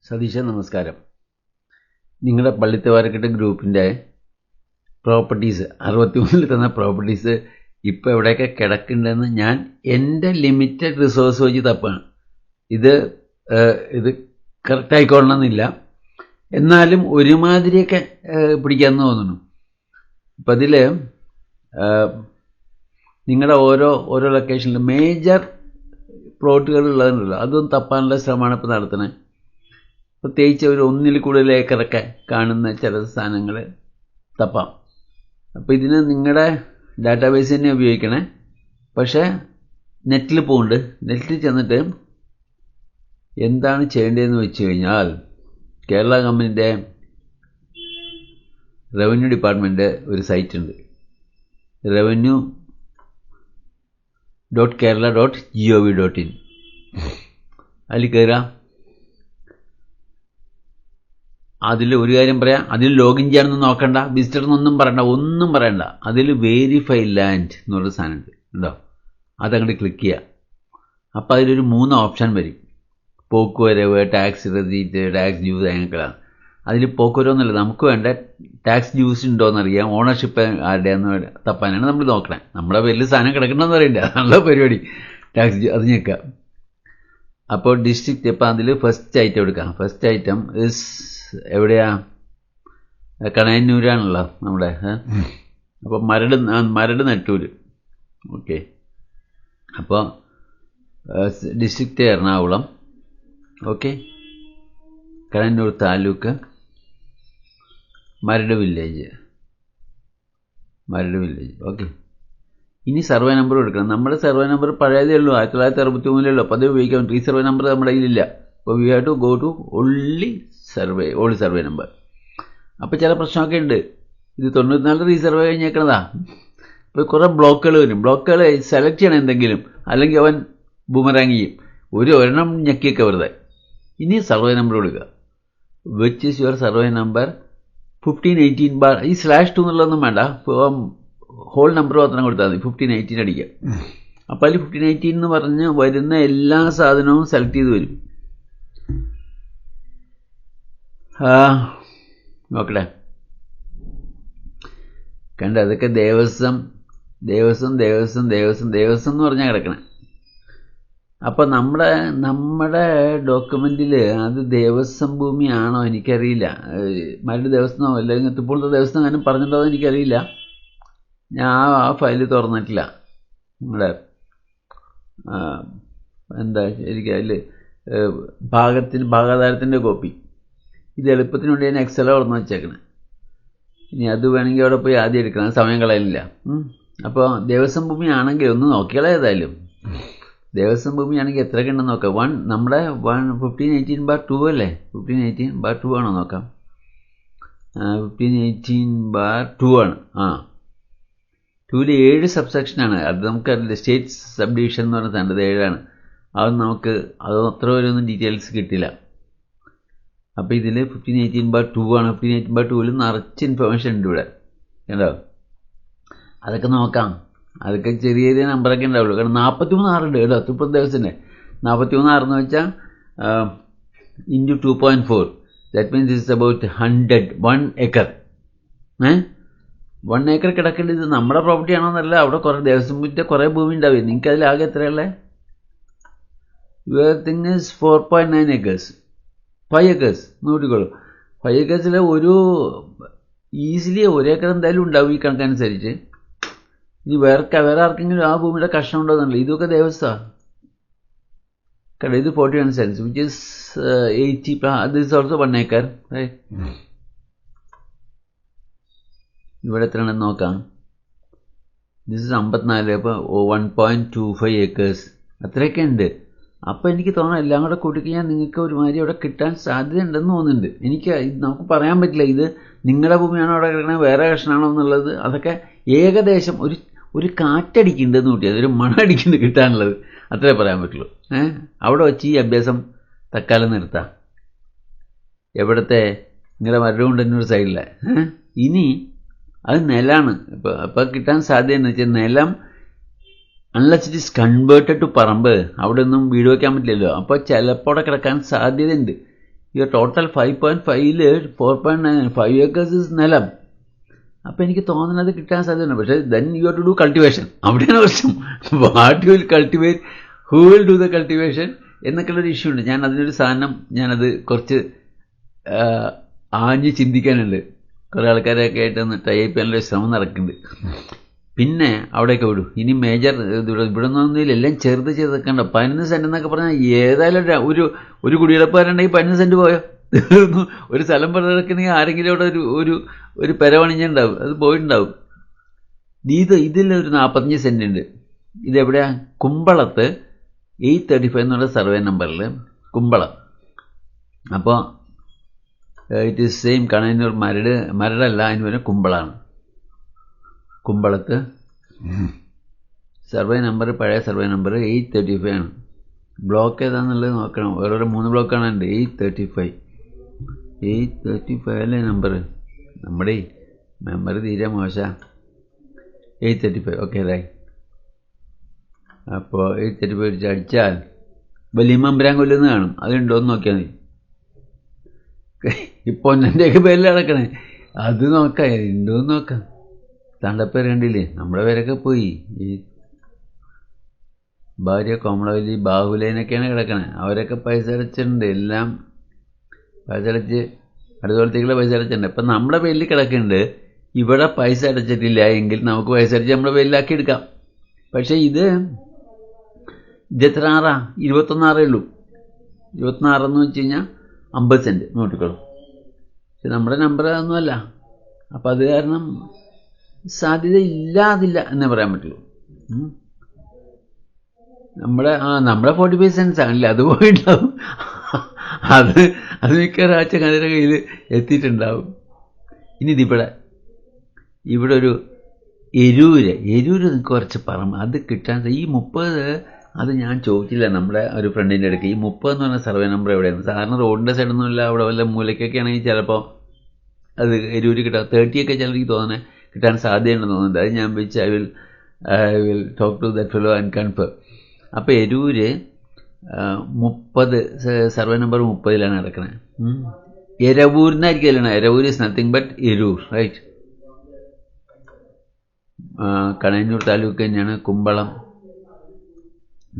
സതീശൻ നമസ്കാരം. നിങ്ങളുടെ പള്ളിത്തവാരക്കെട്ട് ഗ്രൂപ്പിൻ്റെ പ്രോപ്പർട്ടീസ് 63 തന്ന പ്രോപ്പർട്ടീസ് ഇപ്പോൾ എവിടെയൊക്കെ കിടക്കുന്നുണ്ടെന്ന് ഞാൻ എൻ്റെ ലിമിറ്റഡ് റിസോഴ്സ് വെച്ച് തപ്പാണ്. ഇത് കറക്റ്റായിക്കൊള്ളണമെന്നില്ല, എന്നാലും ഒരുമാതിരിയൊക്കെ പിടിക്കാമെന്ന് തോന്നുന്നു. അപ്പം അതിൽ നിങ്ങളുടെ ഓരോ ലൊക്കേഷനിൽ മേജർ പ്ലോട്ടുകൾ ഉള്ളതുണ്ടല്ലോ, അതൊന്നും തപ്പാനുള്ള ശ്രമമാണ് ഇപ്പോൾ നടത്തുന്നത്. പ്രത്യേകിച്ച് ഒരു 1 കൂടുതൽ ഏക്കറൊക്കെ കാണുന്ന ചില സാധനങ്ങൾ തപ്പാം. അപ്പോൾ ഇതിന് നിങ്ങളുടെ ഡാറ്റാബേസ് തന്നെ ഉപയോഗിക്കണേ. പക്ഷേ നെറ്റിൽ പോകുന്നുണ്ട്. നെറ്റിൽ ചെന്നിട്ട് എന്താണ് ചെയ്യേണ്ടതെന്ന് വെച്ച് കഴിഞ്ഞാൽ, കേരള ഗവൺമെൻറ്റിൻ്റെ റവന്യൂ ഡിപ്പാർട്ട്മെൻറ്റ് ഒരു സൈറ്റ് ഉണ്ട്, revenue.kerala.gov.in. അതിൽ കയറുക. അതിൽ ഒരു കാര്യം പറയാം, അതിൽ ലോഗിൻ ചെയ്യാനൊന്നും നോക്കണ്ട, വിസിറ്റർന്നൊന്നും ഒന്നും പറയണ്ട. അതിൽ വെരിഫൈ ലാൻഡ് എന്നുള്ള സാധനം ഉണ്ട്, ഉണ്ടോ? അതങ്ങോട്ട് ക്ലിക്ക് ചെയ്യുക. അപ്പോൾ അതിലൊരു 3 ഓപ്ഷൻ വരും: പോക്കുവരവ്, ടാക്സ് റെസീറ്റ്, ടാക്സ് ഡ്യൂസ്, അങ്ങനെയൊക്കെയാണ്. അതിൽ പോക്കുവരവെന്നല്ല, നമുക്ക് വേണ്ട ടാക്സ് ഡ്യൂസ് ഉണ്ടോയെന്നറിയാം, ഓണർഷിപ്പ് ആരുടെയെന്ന് തപ്പാനാണ് നമ്മൾ നോക്കണേ. നമ്മുടെ വലിയ സാധനം കിടക്കണമെന്ന് പറയണ്ട, നല്ല പരിപാടി. ടാക്സ് അത് ഞെക്കുക. അപ്പോൾ ഡിസ്ട്രിക്റ്റ്, ഇപ്പം അതിൽ ഫസ്റ്റ് ഐറ്റം എടുക്കാം. ഫസ്റ്റ് ഐറ്റം ഇസ് എവിടെയാ? കണയന്നൂരാണല്ലോ നമ്മുടെ. അപ്പോൾ മരട് നെട്ടൂര്. ഓക്കെ. അപ്പോൾ district Ernakulam. Okay. Kanayannur taluk, Maradu village. Okay. ഇനി സർവേ നമ്പർ എടുക്കണം. നമ്മുടെ സർവേ നമ്പർ പഴയതേ ഉള്ളൂ, 1963 അപ്പോൾ അത് ഉപയോഗിക്കാൻ പറ്റും. ഈ സർവേ നമ്പർ നമ്മുടെ കയ്യിലില്ല. അപ്പോൾ we have to go to old survey number. അപ്പോൾ ചില പ്രശ്നമൊക്കെ ഉണ്ട്. ഇത് 94 റീസർവേ കഴിഞ്ഞേക്കണതാ. ഇപ്പോൾ കുറേ ബ്ലോക്കുകൾ വരും. ബ്ലോക്കുകൾ സെലക്ട് ചെയ്യണം എന്തെങ്കിലും, അല്ലെങ്കിൽ അവൻ ബൂമറാങ് ചെയ്യും. ഒരെണ്ണം ഞെക്കിയൊക്കെ വെറുതെ. ഇനി സർവേ നമ്പർ കൊടുക്കുക. Which is your survey number 1518 ഈ /2 എന്നുള്ളതൊന്നും വേണ്ട, ഹോൾ നമ്പർ മാത്രം കൊടുത്താൽ മതി. 1518 അടിക്കുക. അപ്പോൾ അതിൽ 1518 എന്ന് പറഞ്ഞ് വരുന്ന എല്ലാ സാധനവും സെലക്ട് ചെയ്ത് വരും. നോക്കട്ടെ, കണ്ട അതൊക്കെ ദേവസ്വം എന്ന് പറഞ്ഞാൽ കിടക്കണേ. അപ്പം നമ്മുടെ ഡോക്യുമെൻറ്റിൽ അത് ദേവസ്വം ഭൂമിയാണോ എനിക്കറിയില്ല. മരട് ദേവസ്വമോ അല്ലെങ്കിൽ ഇപ്പോഴത്തെ ദേവസ്വം അങ്ങനെ പറഞ്ഞിട്ടുണ്ടോ എനിക്കറിയില്ല. ഞാൻ ആ ഫയൽ തുറന്നിട്ടില്ല. നമ്മുടെ എന്താ എനിക്ക് അതിൽ ഭാഗാധാരത്തിൻ്റെ കോപ്പി. ഇത് എളുപ്പത്തിന് വേണ്ടി ഞാൻ എക്സൽ തുറന്ന് വെച്ചേക്കണേ. ഇനി അത് വേണമെങ്കിൽ അവിടെ പോയി ആദ്യം എടുക്കണം, സമയം കളയുന്നില്ല. അപ്പോൾ ദേവസ്വം ഭൂമി ആണെങ്കിൽ ഒന്ന് നോക്കിയാലേ. ഏതായാലും ദേവസ്വം ഭൂമിയാണെങ്കിൽ എത്രയൊക്കെ ഉണ്ടെന്ന് നോക്കാം. നമ്മുടെ 1518/2 അല്ലേ? 1518/2 ആണോ നോക്കാം. 1518/2 ആണ്. 2ൽ 7 സബ്സെക്ഷനാണ്. അത് നമുക്കറിയില്ല. സ്റ്റേറ്റ് സബ് ഡിവിഷൻ എന്ന് പറഞ്ഞ സാധനം 7ആണ്. അത് അത്ര വരെയൊന്നും ഡീറ്റെയിൽസ് കിട്ടില്ല. അപ്പോൾ ഇതിൽ 1518/2 ആണ്. 1518/2ൽ നിറച്ച് ഇൻഫർമേഷൻ ഉണ്ട് ഇവിടെ, കേട്ടോ. അതൊക്കെ നോക്കാം. അതൊക്കെ ചെറിയ നമ്പറൊക്കെ ഉണ്ടാവുള്ളൂ. കാരണം 43 ഉണ്ട് കേട്ടോ. തിരുപ്പതി ദേവസ്വത്തിൻ്റെ 43 എന്ന് വെച്ചാൽ into 2.4, that means it's about 1 acre. 1 acre കിടക്കേണ്ടത് ഇത് നമ്മുടെ പ്രോപ്പർട്ടി ആണോ എന്നല്ല. അവിടെ കുറേ ദേവസ്വത്തിൻ്റെ കുറേ ഭൂമി ഉണ്ടാവും. നിങ്ങൾക്ക് അതിലാകെ എത്രയുള്ളത്? Your thing is 4.9 acres. 5 acres നോട്ടിക്കോളൂ. 5 ഏക്കേഴ്സിൽ ഈസിലി 1 ഏക്കർ എന്തായാലും ഉണ്ടാവും ഈ കണക്കനുസരിച്ച്. ഇനി വേറെ ആർക്കെങ്കിലും ആ ഭൂമിയുടെ കഷ്ണം ഉണ്ടോയെന്നല്ല. ഇതൊക്കെ ദേവസ്വമാണ്. ഇത് 41 sense which is 80. This also 1 acre. ഇവിടെ എത്രയാണെന്ന് നോക്കാം. This is 54. അപ്പോൾ 1.25 ഏക്കേഴ്സ് അത്രയൊക്കെ ഉണ്ട്. അപ്പോൾ എനിക്ക് തോന്നുന്നു എല്ലാം കൂടെ കൂട്ടിക്കഴിഞ്ഞാൽ നിങ്ങൾക്ക് ഒരുമാതിരി അവിടെ കിട്ടാൻ സാധ്യത ഉണ്ടെന്ന് തോന്നുന്നുണ്ട്. നമുക്ക് പറയാൻ പറ്റില്ല ഇത് നിങ്ങളുടെ ഭൂമിയാണോ അവിടെ കിടക്കണേ വേറെ കഷ്ണമാണോ എന്നുള്ളത്. അതൊക്കെ ഏകദേശം ഒരു കാറ്റടിക്കുന്നുണ്ടെന്ന് കൂട്ടി, അതൊരു മണടിക്കുന്നുണ്ട് കിട്ടാനുള്ളത്, അത്രേ പറയാൻ പറ്റുള്ളൂ. അവിടെ വെച്ച് ഈ അഭ്യാസം തക്കാലം നിർത്താം. എവിടത്തെ നിങ്ങളുടെ മരടുകൊണ്ടൊരു സൈഡിലെ. ഇനി അത് നിലമാണ്. അപ്പോൾ കിട്ടാൻ സാധ്യതയെന്ന് വെച്ചാൽ നിലം unless it is converted to പറമ്പ്, അവിടെ ഒന്നും വീട് വയ്ക്കാൻ പറ്റില്ലല്ലോ. അപ്പോൾ ചിലപ്പോൾ അവിടെ കിടക്കാൻ സാധ്യതയുണ്ട്. ഈ ടോട്ടൽ 5.5ൽ 4.9 5 ഏക്കേഴ്സ് നിലം. അപ്പം എനിക്ക് തോന്നുന്നത് കിട്ടാൻ സാധ്യതയുണ്ട്. പക്ഷേ then you have to do cultivation. അവിടെയാണ് പ്രശ്നം. What you will cultivate, who will do the cultivation എന്നൊക്കെയുള്ളൊരു ഇഷ്യൂ ഉണ്ട്. ഞാൻ അതിനൊരു സാധനം ഞാനത് കുറച്ച് ആഞ്ഞ് ചിന്തിക്കാനുണ്ട്. കുറേ ആൾക്കാരൊക്കെ ആയിട്ടൊന്ന് ടൈപ്പ് ചെയ്യാനുള്ള ശ്രമം നടക്കുന്നുണ്ട്. പിന്നെ അവിടെയൊക്കെ വിടും. ഇനി മേജർ ഇവിടെ നിന്നൊന്നുമില്ല, എല്ലാം ചെറുത് ചെറുതൊക്കെയുണ്ട്. 15 സെൻറ്റ് എന്നൊക്കെ പറഞ്ഞാൽ ഏതായാലും ഒരു കുടിയിടപ്പുകാരുണ്ടെങ്കിൽ 15 സെൻറ്റ് പോയോ തീർന്നു. ഒരു സ്ഥലം പറഞ്ഞിറക്കണമെങ്കിൽ ആരെങ്കിലും അവിടെ ഒരു പെരവണിഞ്ഞുണ്ടാവും, അത് പോയിട്ടുണ്ടാവും. ഇതിലൊരു 45 സെൻറ്റ് ഉണ്ട്. ഇതെവിടെയാ? കുമ്പളത്ത് 835 എന്നുള്ള സർവേ നമ്പറിൽ കുമ്പളം. അപ്പോൾ ഇറ്റ് ഈസ് സെയിം കണയന്നൂർ മരടല്ല, അതിന് പിന്നെ കുമ്പളാണ്. കുമ്പളത്ത് സർവേ നമ്പർ, പഴയ സർവേ നമ്പർ 835 ആണ്. ബ്ലോക്ക് ഏതാണെന്നുള്ളത് നോക്കണം. ഓരോരോ 3 ബ്ലോക്കാണ് ഉണ്ട്. 835 അല്ലേ നമ്പർ? നമ്മുടെ മെമ്മറി തീരെ മോശ. 835 ഓക്കെ അല്ലേ? അപ്പോൾ 835 അടിച്ചാൽ വലിയമ്പരാൻ കൊല്ലുന്ന കാണും. അതുണ്ടോയെന്ന് നോക്കിയാൽ മതി. ഇപ്പോൾ എൻ്റെയൊക്കെ പേരിൽ നടക്കണേ, അത് നോക്കാം, ഉണ്ടോയെന്ന് നോക്കാം. തണ്ടപ്പേര് കണ്ടില്ലേ? നമ്മുടെ പേരൊക്കെ പോയി. ഈ ഭാര്യ കോമളവല്ലി, ബാഹുലേനൊക്കെയാണ് കിടക്കണേ. അവരൊക്കെ പൈസ അടച്ചിട്ടുണ്ട്, എല്ലാം പൈസ അടച്ച് അടുത്ത കൊല്ലത്തേക്കുള്ള പൈസ അടച്ചിട്ടുണ്ട്. ഇപ്പം നമ്മുടെ പേരിൽ കിടക്കുന്നുണ്ട്. ഇവിടെ പൈസ അടച്ചിട്ടില്ല എങ്കിൽ നമുക്ക് പൈസ അടച്ച് നമ്മുടെ പേരിലാക്കി എടുക്കാം. പക്ഷേ ഇത് എത്ര 21 ഉള്ളൂ. 26 എന്ന് വെച്ച് കഴിഞ്ഞാൽ 50 സെൻറ്റ് നോട്ടിക്കോളും. പക്ഷെ നമ്മുടെ നമ്പർ അതൊന്നുമല്ല. അപ്പം അത് കാരണം സാധ്യത ഇല്ലാതില്ല എന്നേ പറയാൻ പറ്റുള്ളൂ. നമ്മുടെ 45 സെൻറ്റ്സ് ആണല്ലേ, അത് പോയിട്ടുണ്ടാവും. അത് മിക്ക ഒരാഴ്ച കഥയുടെ കയ്യിൽ എത്തിയിട്ടുണ്ടാവും. ഇനി ഇവിടെ ഒരു എരൂര് കുറച്ച് പറമ്പ് അത് കിട്ടാൻ ഈ 30 അത് ഞാൻ ചോദിച്ചില്ല നമ്മുടെ ഒരു ഫ്രണ്ടിൻ്റെ അടുക്ക്. ഈ 30 എന്ന് പറഞ്ഞ സർവേ നമ്പർ എവിടെയാണ്? സാധാരണ റോഡിൻ്റെ സൈഡൊന്നുമില്ല, അവിടെ വല്ല മൂലയ്ക്കൊക്കെ ആണെങ്കിൽ ചിലപ്പോൾ അത് എരൂര് കിട്ടാം. 30 ഒക്കെ ചിലർക്ക് തോന്നണേ കിട്ടാൻ സാധ്യതയുണ്ടെന്ന് തോന്നുന്നുണ്ട്. അത് ഞാൻ വെച്ച് I will talk to that fellow and confirm. അപ്പോൾ എരൂര് 30 സർവേ നമ്പർ 30ലാണ് കിടക്കണത്. എരവൂരിനായിരിക്കും. Eravoor is nothing but Eroor, right? Kanayannur taluk തന്നെയാണ്. കുമ്പളം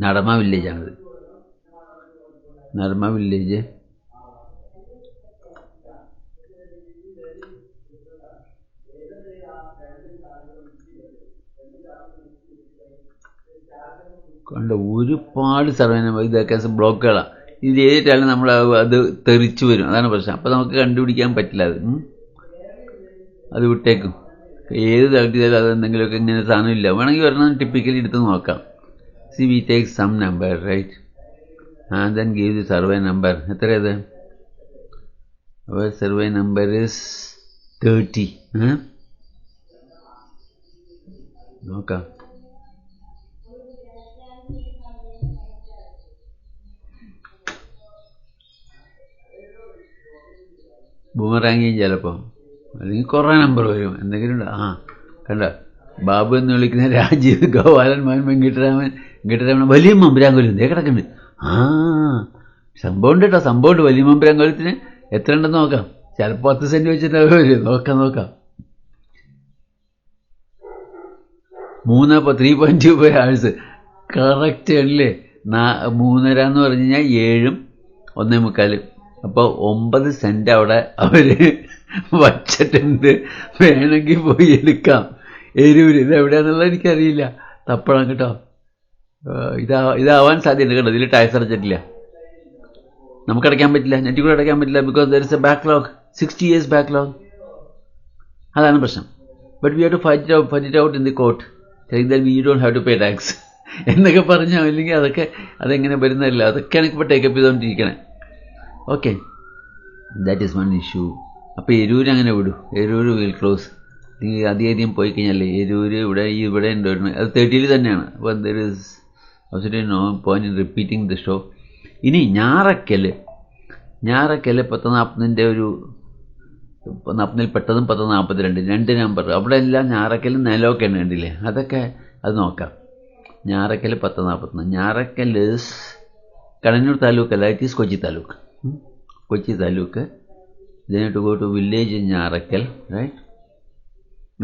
നടമ വില്ലേജാണിത്. നടമ വില്ലേജ് കണ്ട ഒരുപാട് സർവേ നമ്പർ. ഇതൊക്കെ ബ്ലോക്കുകളാണ്. ഇത് ഏതിട്ടാലും നമ്മൾ അത് തെറിച്ചു വരും. അതാണ് പ്രശ്നം. അപ്പോൾ നമുക്ക് കണ്ടുപിടിക്കാൻ പറ്റില്ല. അത് വിട്ടേക്കും. ഏത് തലത്തിൽ ചെയ്താലും അത് എന്തെങ്കിലുമൊക്കെ ഇങ്ങനെ സാധനം ഇല്ല. വേണമെങ്കിൽ ഒരെണ്ണം ടിപ്പിക്കലി എടുത്ത് നോക്കാം. we take some number, right, and then give the survey number. എത്രയത്? our survey number is 30. നോക്കാം. ബൂമറാങ്ങിയും ചിലപ്പോൾ, അല്ലെങ്കിൽ കുറേ നമ്പർ വരും. എന്തെങ്കിലും ഉണ്ട്. കണ്ട ബാബു എന്ന് വിളിക്കുന്ന രാജീവ്, ഗോപാലൻ മോഹൻ, വെങ്കിട്ടരാമൻ വലിയ മമ്പുരാങ്കൊല്ലം ഇതേ കിടക്കുന്നുണ്ട്. സംഭവം ഉണ്ട് കേട്ടോ, സംഭവം ഉണ്ട്. വലിയ മമ്പുരാങ്കൊല്ലത്തിന് എത്ര ഉണ്ടെന്ന് നോക്കാം. ചിലപ്പോൾ 10 സെൻറ്റ് വെച്ചിട്ട് വരും. നോക്കാം. 3.25 hours കറക്റ്റ് അല്ലേ? 3.5 എന്ന് പറഞ്ഞു കഴിഞ്ഞാൽ 7 1.25. അപ്പോൾ 9 സെൻറ്റ് അവിടെ അവർ വച്ചിട്ടുണ്ട്. വേണമെങ്കിൽ പോയി എടുക്കാം. എരൂര് ഇതെവിടെയാണെന്നുള്ളത് എനിക്കറിയില്ല. തപ്പണം കേട്ടോ. ഇതാവാൻ സാധ്യതയുണ്ട് കേട്ടോ. ഇതിൽ ടാക്സ് അടച്ചിട്ടില്ല, നമുക്ക് അടയ്ക്കാൻ പറ്റില്ല. നെറ്റിൽ കൂടെ അടയ്ക്കാൻ പറ്റില്ല. Because there is a backlog, 60 years backlog. അതാണ് പ്രശ്നം. But we have to fight it out in the court, saying that we don't have to pay tax എന്നൊക്കെ പറഞ്ഞാൽ, അല്ലെങ്കിൽ അതെങ്ങനെ വരുന്നതല്ല. അതൊക്കെയാണ് ഇപ്പോൾ ടേക്കപ്പ് ചെയ്തുകൊണ്ടിരിക്കണേ. Okay, that is one issue. അപ്പോൾ എരൂര് അങ്ങനെ വിടും. Eroor will close. അധികം പോയി കഴിഞ്ഞാൽ എരൂര് ഇവിടെ ഉണ്ട്. അത് 30 തന്നെയാണ്. അപ്പോൾ there is absolutely no point in repeating the show. ഇനി ഞാറക്കൽ 1040 ഒരു 40 പെട്ടതും 1042 2 നമ്പർ. അവിടെ എല്ലാം ഞാറക്കൽ നിലമൊക്കെ ഉണ്ട്, കണ്ടില്ലേ? അതൊക്കെ അത് നോക്കാം. ഞാറക്കൽ 1041. ഞാറക്കൽ കണയന്നൂർ താലൂക്ക് അല്ല, it is Kochi taluk. Kochi taluk. then to go to village in Njarakkal, right.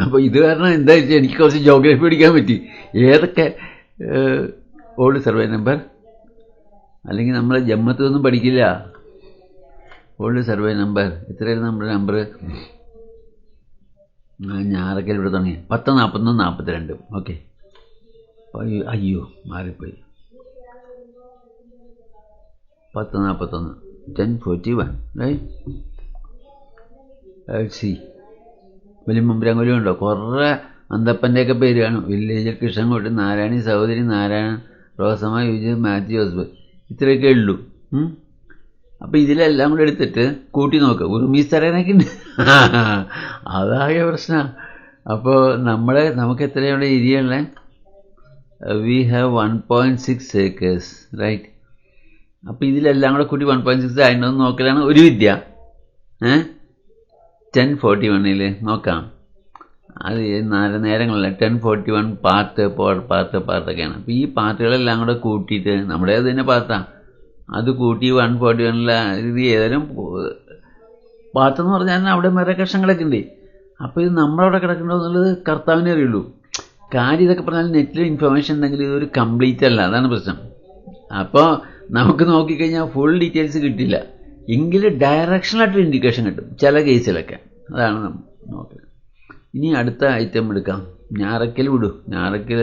അപ്പോൾ ഇത് കാരണം എന്താ വെച്ചാൽ എനിക്ക് കുറച്ച് ജോഗ്രഫി പഠിക്കാൻ പറ്റി. ഏതൊക്കെ ഓൾഡ് സർവേ നമ്പർ, അല്ലെങ്കിൽ നമ്മൾ ജമ്മത്തൊന്നും പഠിക്കില്ല. ഓൾഡ് സർവേ നമ്പർ എത്രയായിരുന്നു നമ്മുടെ നമ്പർ? ഞാറക്കൽ ഇവിടെ തുടങ്ങി 10, 41, 42. ഓക്കെ, അയ്യോ മാറിപ്പോയി. 10, 41, 1041, റൈറ്റ്. സി വലിയ മുമ്പരങ്കൊല്ലം ഉണ്ടോ? കുറേ അന്തപ്പൻ്റെയൊക്കെ പേര് കാണും. വില്ലേജ് കൃഷ്ണൻകുട്ടി, നാരായണി സഹോദരി, നാരായണൻ, റോസമ്മ, യുജി, മാത്യു, ജോസഫ്, ഇത്രയൊക്കെ ഉള്ളൂ. അപ്പം ഇതിലെല്ലാം കൂടെ എടുത്തിട്ട് കൂട്ടി നോക്കുക. ഉറുമീസ് തരാനൊക്കെ ഉണ്ട്. അതാകെ പ്രശ്നം. അപ്പോൾ നമുക്ക് എത്രയാണ് area? We have 1.6 acres, right. അപ്പോൾ ഇതിലെല്ലാം കൂടെ കൂട്ടി 1.6 ആയിട്ടുണ്ടോ നോക്കലാണ് ഒരു വിദ്യ. 1041 നോക്കാം. അത് നേരങ്ങളല്ല, 1041 പാർട്ടൊക്കെയാണ്. അപ്പോൾ ഈ പാർട്ടുകളെല്ലാം കൂടെ കൂട്ടിയിട്ട് നമ്മുടെ തന്നെ പാർട്ടാണ്, അത് കൂട്ടി 141 ഇത് ഏതായാലും പാർത്തെന്ന് പറഞ്ഞാൽ അവിടെ വേറെ കഷ്ണങ്ങളൊക്കെ ഉണ്ട്. അപ്പോൾ ഇത് നമ്മളവിടെ കിടക്കണ്ടോ എന്നുള്ളത് കർത്താവിനെ അറിയുള്ളൂ. കാര്യം ഇതൊക്കെ പറഞ്ഞാൽ നെറ്റിൽ ഇൻഫർമേഷൻ ഉണ്ടെങ്കിൽ ഇതൊരു കംപ്ലീറ്റ് അല്ല, അതാണ് പ്രശ്നം. അപ്പോൾ നമുക്ക് നോക്കിക്കഴിഞ്ഞാൽ ഫുൾ ഡീറ്റെയിൽസ് കിട്ടില്ല, എങ്കിലും ഡയറക്ഷനായിട്ട് ഇൻഡിക്കേഷൻ കിട്ടും ചില കേസിലൊക്കെ. അതാണ് നമ്മൾ നോക്കുന്നത്. ഇനി അടുത്ത ഐറ്റം എടുക്കാം. ഞാറക്കൽ വിടൂ. ഞാറക്കൽ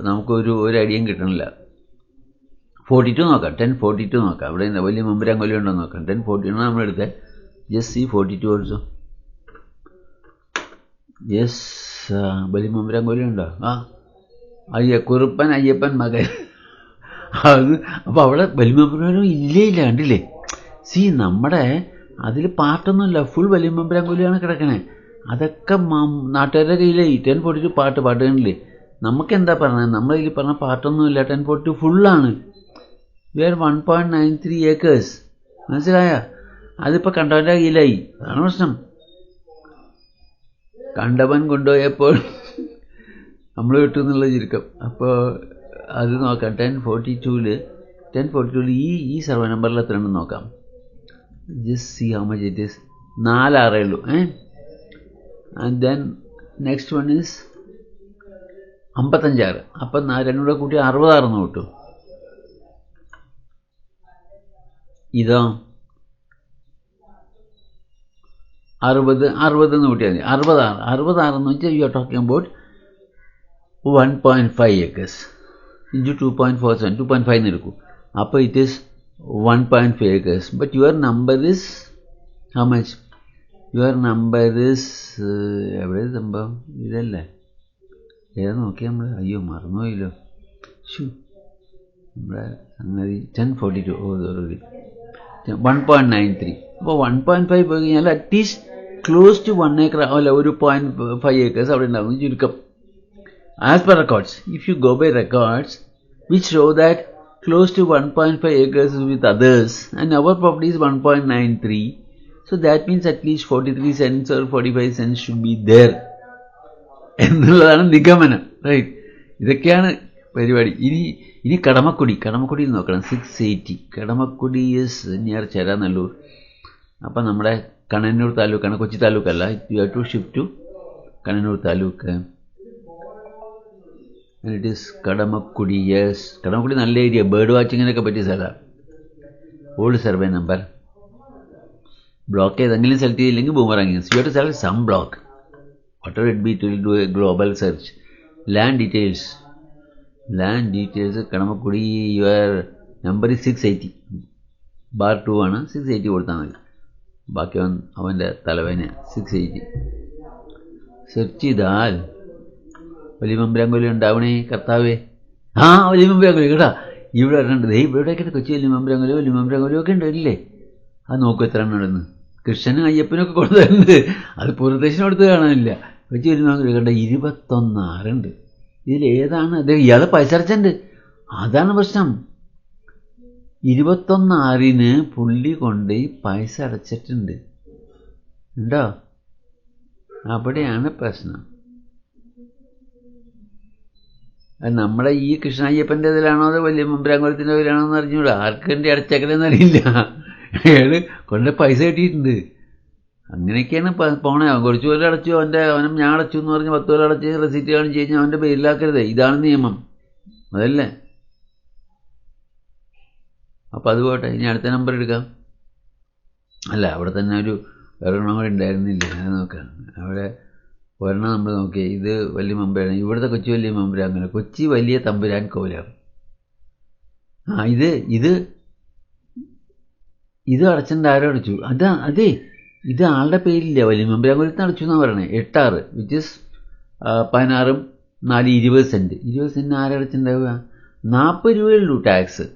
നമുക്കൊരു ഐഡിയയും കിട്ടണില്ല. 42 നോക്കാം. 1042 നോക്കാം. ഇവിടെ വലിയ മുമ്പരങ്കൊല്ലം ഉണ്ടോ നോക്കാം. 1041 നമ്മളെടുത്തേ. Just C 42 also. യെസ്, വലിയ മുമ്പരങ്കൊല്ലം ഉണ്ടോ? കുറുപ്പൻ അയ്യപ്പൻ മകൻ. അത് അപ്പോൾ അവിടെ വലിയ മുമ്പരങ്കൊല്ലം ഇല്ല കണ്ടില്ലേ? സി നമ്മുടെ അതിൽ പാട്ടൊന്നുമില്ല, ഫുൾ വലിയ മുമ്പരങ്കൊല്ലിയാണ് കിടക്കണേ. അതൊക്കെ നാട്ടുകാരുടെ കയ്യിലായി. 1042 പാട്ട് കണ്ടില്ലേ? നമുക്കെന്താ പറഞ്ഞത്? നമ്മളെ കയ്യിൽ പറഞ്ഞ പാട്ടൊന്നുമില്ല. 1042 ഫുള്ളാണ്. We are 1.93 acres. മനസ്സിലായ? അതിപ്പോൾ കണ്ടവൻ്റെ കയ്യിലായി. അതാണ് പ്രശ്നം. കണ്ടവൻ കൊണ്ടുപോയപ്പോൾ നമ്മൾ കിട്ടും എന്നുള്ള ചുരുക്കം. അപ്പോൾ അത് നോക്കാം. 1042 ഈ സർവേ നമ്പറിൽ എത്ര ഉണ്ടെന്ന് നോക്കാം. Just see how much it is. 4 ഉള്ളൂ. And then next one is 55. അപ്പം 2 കൂടെ കൂട്ടി 66 കിട്ടും. ഇതോ 60 എന്ന് കൂട്ടിയാൽ മതി. 66 എന്ന് വെച്ചാൽ you are talking about 1.5 acres into 2.47, 2.5 എന്ന് എടുക്കും. അപ്പോൾ it is 1.5 acres. But your number is how much? Your number is എവിടെ സംഭവം? ഇതല്ലേ? ഏതാ നോക്കിയാൽ നമ്മൾ? അയ്യോ മറന്നുപോയില്ലോ. നമ്മുടെ സംഗതി 1042. 1.93. അപ്പോൾ 1.5 പോയി കഴിഞ്ഞാൽ അറ്റ്ലീസ്റ്റ് ക്ലോസ് ടു 1 acre അല്ല, 1.5 acres അവിടെ ഉണ്ടാകും ചുരുക്കം. As per records, if you go by records which show that close to 1.5 acres is with others and our property is 1.93, so that means at least 43 cents or 45 cents should be there എന്നുള്ളതാണ് നിഗമനം, right. ഇതൊക്കെയാണ് പരിപാടി. ഇനി കടമക്കുടി നോക്കണം. 680. Kadamakkudy is near Cheranallur. അപ്പം നമ്മുടെ കണ്ണന്നൂർ താലൂക്കാണ്, കൊച്ചി താലൂക്കല്ല. You have to shift to Kanayannur taluk. It is Kadamakkudy. Yes, Kadamakkudy നല്ല ഏരിയ, ബേർഡ് വാച്ചിങ്ങിനൊക്കെ പറ്റിയ സ്ഥലമാണ്. Old survey number. ബ്ലോക്ക് ഏതെങ്കിലും സെലക്ട് ചെയ്തില്ലെങ്കിൽ boomeranging. You have to select some block, whatever it be, to do a global search. Land details Kadamakkudy. Your number 680. Bar 2 ആണ്. 680 കൊടുത്താൽ മതി. ബാക്കി അവൻ്റെ തലവേന 680 സെർച്ച് ചെയ്താൽ വലിയ മുമ്പരങ്കൊല്ലി ഉണ്ടാവണേ കർത്താവേ. വലിയ മുമ്പരങ്കൊല്ലി കേട്ടാ. ഇവിടെ വരണ്ട്. ഇവിടെയൊക്കെ കൊച്ചി വലിയ മുമ്പരങ്കൊല്ലി ഒക്കെ ഉണ്ടല്ലേ? അത് നോക്കും എത്ര എണ്ണം ഉണ്ടെന്ന്. കൃഷ്ണനും അയ്യപ്പനൊക്കെ കൊടുത്തിട്ടുണ്ട്. അത് പൂർത്തേശനും കൊടുത്ത് കാണാനില്ല. കൊച്ചി വലിയ മുമ്പരങ്കൊല്ലി കണ്ട 21 ആറുണ്ട്. ഇതിലേതാണ്? ഇയാളെ പൈസ അടച്ചിട്ടുണ്ട്. അതാണ് പ്രശ്നം. 21 ആറിന് പുള്ളി കൊണ്ട് പൈസ അടച്ചിട്ടുണ്ട്. ഉണ്ടോ? അവിടെയാണ് പ്രശ്നം. നമ്മുടെ ഈ കൃഷ്ണയ്യപ്പൻ്റെ ഇതിലാണോ അതോ വലിയ മുമ്പരങ്കുളത്തിൻ്റെ ഇതിലാണോ എന്ന് അറിഞ്ഞൂടാ. ആർക്കെൻ്റെ അടച്ചേക്കലെന്ന് അറിയില്ല. അയാൾ കൊണ്ട് പൈസ കിട്ടിയിട്ടുണ്ട്. അങ്ങനെയൊക്കെയാണ് പോണേ. കുറച്ച് പേര് അടച്ചു, അവനും ഞാൻ അടച്ചു എന്ന് പറഞ്ഞ് 10 പേര് അടച്ച് റെസിപ്റ്റ് കാണിച്ച് കഴിഞ്ഞാൽ അവൻ്റെ പേരിലാക്കരുത്. ഇതാണ് നിയമം, അതല്ലേ? അപ്പം അത് പോട്ടെ. ഇനി അടുത്ത നമ്പർ എടുക്കാം. അല്ല, അവിടെ തന്നെ ഒരെണ്ണം കൂടെ ഉണ്ടായിരുന്നില്ല, അത് നോക്കാം. അവിടെ ഒരെണ്ണം നമ്മൾ നോക്കിയേ. ഇത് വലിയ മമ്പുരാൻ, ഇവിടുത്തെ കൊച്ചി വലിയ മമ്പുരാൻ, അങ്ങനെ കൊച്ചി വലിയ തമ്പുരാൻ കോലം. ഇത് അടച്ചിട്ടുണ്ട്. ആരോ അടച്ചു? അതെ, ഇത് ആളുടെ പേരില്ല. വലിയ മമ്പുരാൻ കോലത്തിന് അടച്ചു എന്നാണ് പറയണേ. 8/6 വിച്ച് ഇസ് 16 4 20 സെൻറ്റ്. 20 സെൻറ്റിന് ആരടച്ചിട്ടുണ്ടാവുക? 40 രൂപയുള്ളൂ ടാക്സ്.